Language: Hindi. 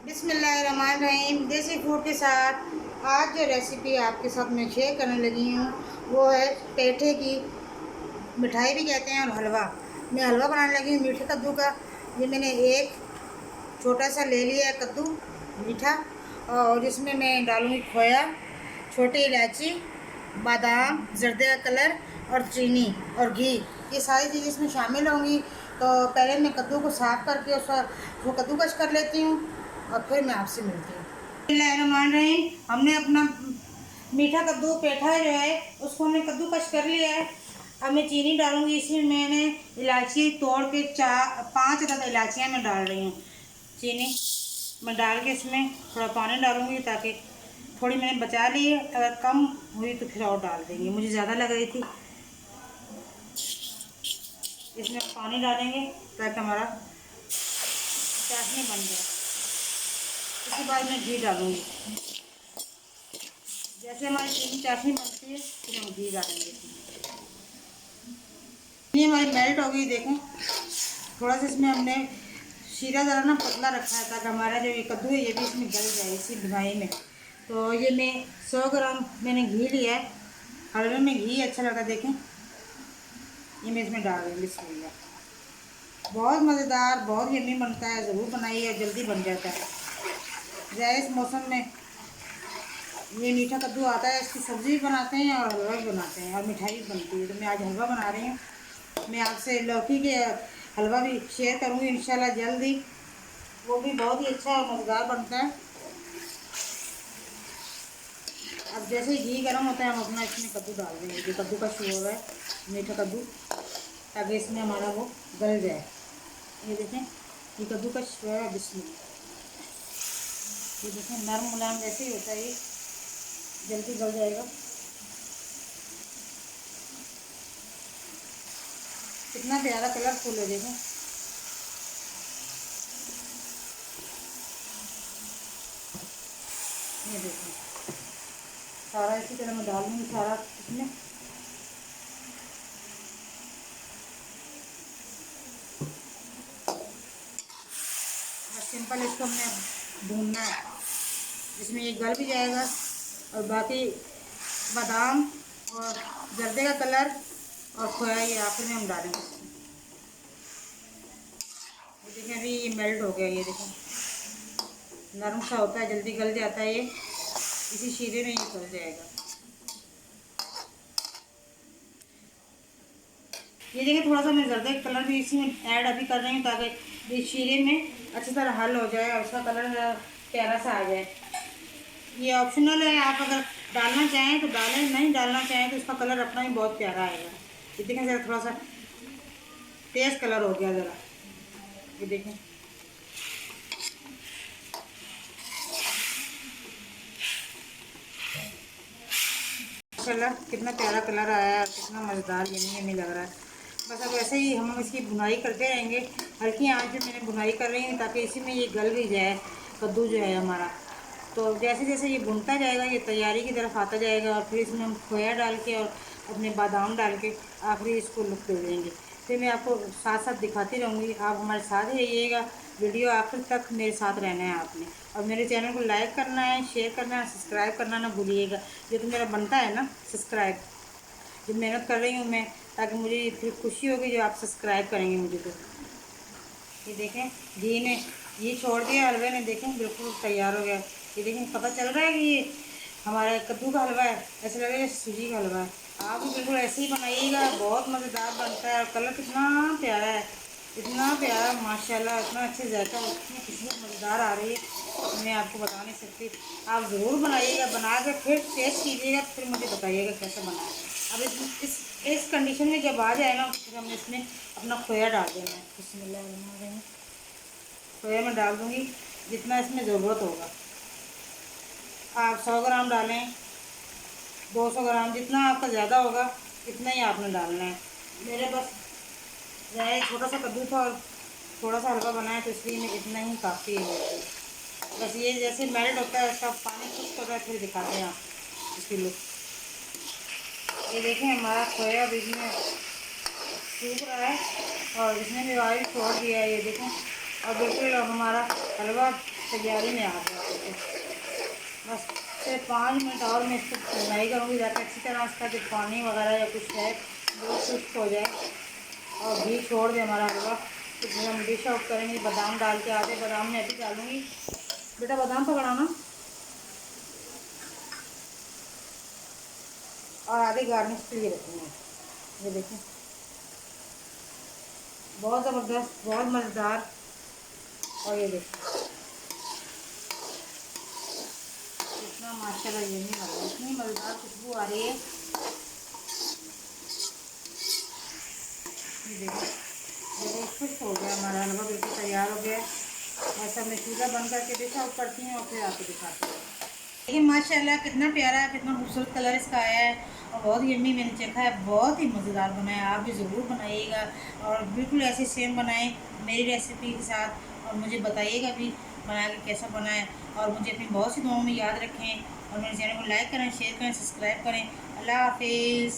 बिस्मिल्लाहिर्रहमानिर्रहीम। देसी फूड के साथ आज जो रेसिपी आपके साथ मैं शेयर करने लगी हूँ वो है पेठे की मिठाई भी कहते हैं और हलवा। मैं हलवा बनाने लगी हूँ मीठे कद्दू का। ये मैंने एक छोटा सा ले लिया है कद्दू मीठा, और इसमें मैं डालूँगी खोया, छोटी इलायची, बादाम, जर्दे का कलर और चीनी और घी। ये सारी चीज़ें इसमें शामिल होंगी। तो पहले मैं कद्दू को साफ़ करके उसका वो कद्दूकस कर लेती हूँ और फिर मैं आपसे मिलती हूँ। बिस्मिल्लाहिर्रहमानिर्रहीम। हमने अपना मीठा कद्दू पेठा जो है उसको हमने कद्दूकस कर लिया है। अब मैं चीनी डालूँगी। इसमें मैंने इलायची तोड़ के 5 अदद इलायचियाँ मैं डाल रही हूँ। चीनी मैं डाल के इसमें थोड़ा पानी डालूँगी ताकि थोड़ी मैंने बचा ली है, अगर कम हुई तो फिर और डाल देंगे, मुझे ज़्यादा लग रही थी। इसमें पानी डालेंगे ताकि हमारा चाशनी बन जाए। उसके बाद मैं घी डालूँगी। जैसे हमारी चीनी चाशनी बनती है फिर हम घी डालेंगे। ये हमारी मेल्ट हो गई, देखें। थोड़ा सा इसमें हमने शीरा ज़रा ना पतला रखा है ताकि हमारा जो ये कद्दू है ये भी इसमें गल जाए इसी भुनाई में। तो ये मैं 100 ग्राम मैंने घी लिया है। हलवे में घी अच्छा लगा, देखें। ये मैं इसमें डाल दूँगी। बिस्मिल्लाह। बहुत मज़ेदार, बहुत यम्मी बनता है, ज़रूर बनाइए, जल्दी बन जाता है। ज़ाहिर इस मौसम में ये मीठा कद्दू आता है, इसकी सब्ज़ी भी बनाते हैं और हलवा भी बनाते हैं और मिठाई भी बनती है। तो मैं आज हलवा बना रही हूँ। मैं आपसे लौकी के हलवा भी शेयर करूँगी इंशाल्लाह जल्दी। वो भी बहुत ही अच्छा और मज़ेदार बनता है। अब जैसे ही घी गर्म होता है हम अपना इसमें कद्दू डाल देंगे, जो कद्दू का शो हुआ है मीठा कद्दू, ताकि इसमें हमारा वो गल जाए। ये देखें, ये कद्दू का शो है। बिस्मिल्लाह। ये देखें, नरम मुलायम जैसे ही होता है ये जल्दी गल जाएगा। कितना प्यारा कलरफुल है, देखें। ये देखें, सारा इसी तरह मैं डाल दूँगी सारा इसमें। सिंपल इसको हमने भूनना है, जिसमें ये गल भी जाएगा और बाकी बादाम और जर्दे का कलर और खोया ये आखिर में हम डालेंगे। ये देखें, अभी ये मेल्ट हो गया। ये देखें, नरम सा होता है, जल्दी गल जाता है। ये इसी शीरे में ये गल जाएगा। ये देखिए, थोड़ा सा मैं जर्दे का कलर भी इसी में ऐड अभी कर रही हूँ ताकि ये शीरे में अच्छी तरह हल हो जाए और उसका कलर प्यारा सा आ जाए। ये ऑप्शनल है, आप अगर डालना चाहें तो डालें, नहीं डालना चाहें तो इसका कलर अपना ही बहुत प्यारा आएगा। ये देखें, ज़रा थोड़ा सा तेज़ कलर हो गया ज़रा। ये देखें, माशाल्लाह कितना प्यारा कलर आया है, कितना मज़ेदार यम्मी लग रहा है। बस अब ऐसे ही हम इसकी बुनाई करते रहेंगे। हल्की आंच में मैंने बुनाई कर रही हूँ ताकि इसी में ये गल भी जाए कद्दू जो है हमारा। तो जैसे जैसे ये भुनता जाएगा ये तैयारी की तरफ आता जाएगा और फिर इसमें हम खोया डाल के और अपने बादाम डाल के आखिरी इसको लुक दे देंगे। फिर मैं आपको साथ साथ दिखाती रहूँगी, आप हमारे साथ ही रहिएगा। वीडियो आखिर तक मेरे साथ रहना है आपने, और मेरे चैनल को लाइक करना है, शेयर करना है, सब्सक्राइब करना ना भूलिएगा। जो तो मेरा बनता है ना सब्सक्राइब, जो मेहनत कर रही हूँ मैं, ताकि मुझे फिर खुशी होगी जो आप सब्सक्राइब करेंगे मुझे। तो ये देखें, घी ने घी छोड़ दिया, हलवे ने, देखें बिल्कुल तैयार हो गया। ये देखें, पता चल रहा है कि ये हमारा कद्दू का हलवा है, ऐसा लग रहा है सूजी का हलवा है। आप भी बिल्कुल ऐसे ही बनाइएगा, बहुत मज़ेदार बनता है। और कलर कितना प्यारा है, इतना प्यारा, माशाल्लाह, इतना अच्छे जायका, इतनी खुशबू मज़ेदार आ रही है, मैं आपको बता नहीं सकती। आप ज़रूर बनाइएगा, बना के फिर टेस्ट कीजिएगा, फिर मुझे बताइएगा कैसा बना है। अब इस कंडीशन में जब आ जाए ना, फिर हमने इसमें अपना खोया डाल देना है। बिस्मिल्लाह, खोया मैं डाल दूँगी जितना इसमें ज़रूरत होगा। आप 100 ग्राम डालें, 200 ग्राम, जितना आपका ज़्यादा होगा इतना ही आपने डालना है। मेरे बस ज़्यादा छोटा सा कद्दू था और थोड़ा सा हलवा बनाया तो इसलिए मैं इतना ही काफ़ी है। बस ये जैसे मेल्ट होता है उसका पानी खुश्क होता है फिर दिखाते हैं आप इसकी लुक। ये देखें, हमारा खोया बीच में सूख रहा है और इसने भी ऑयल छोड़ दिया है। ये देखें, और बिल्कुल हमारा हलवा तैयारी में आ गया। बस सिर्फ 5 मिनट और मैं इसको भुनाई करूँगी ताकि अच्छी तरह इसका जो पानी वगैरह या कुछ है वो शुष्क हो जाए और घी छोड़ दे हमारा हलवा। इसमें हम डिश आउट करेंगे। बादाम डाल के, आधे बादाम मैं अभी डालूँगी। बेटा बादाम पकड़ाना, और आधे गार्निश के लिए रखेंगे। ये देखें, बहुत ज़बरदस्त, बहुत मज़ेदार। और ये देखिए इतना माशाल्लाह ये नहीं लग रहा, इतनी मज़ेदार खुशबू आ रही है। ये देखिए जब खुश हो गया हमारा हलवा, बिल्कुल तैयार हो गया। ऐसा मैं चूल्हा बंद करके डिश आउट करती हूँ और फिर आपको दिखाती हूँ। देखिए माशाल्लाह कितना प्यारा है, कितना खूबसूरत कलर इसका आया है और बहुत यम्मी मैंने चखा है, बहुत ही मज़ेदार बना है। आप भी ज़रूर बनाइएगा और बिल्कुल ऐसे सेम बनाएं मेरी रेसिपी के साथ, और मुझे बताइएगा भी बना के कैसा बना है। और मुझे अपनी बहुत सी दुआओं में याद रखें और मेरे चैनल को लाइक करें, शेयर करें, सब्सक्राइब करें। अल्लाह हाफिज़।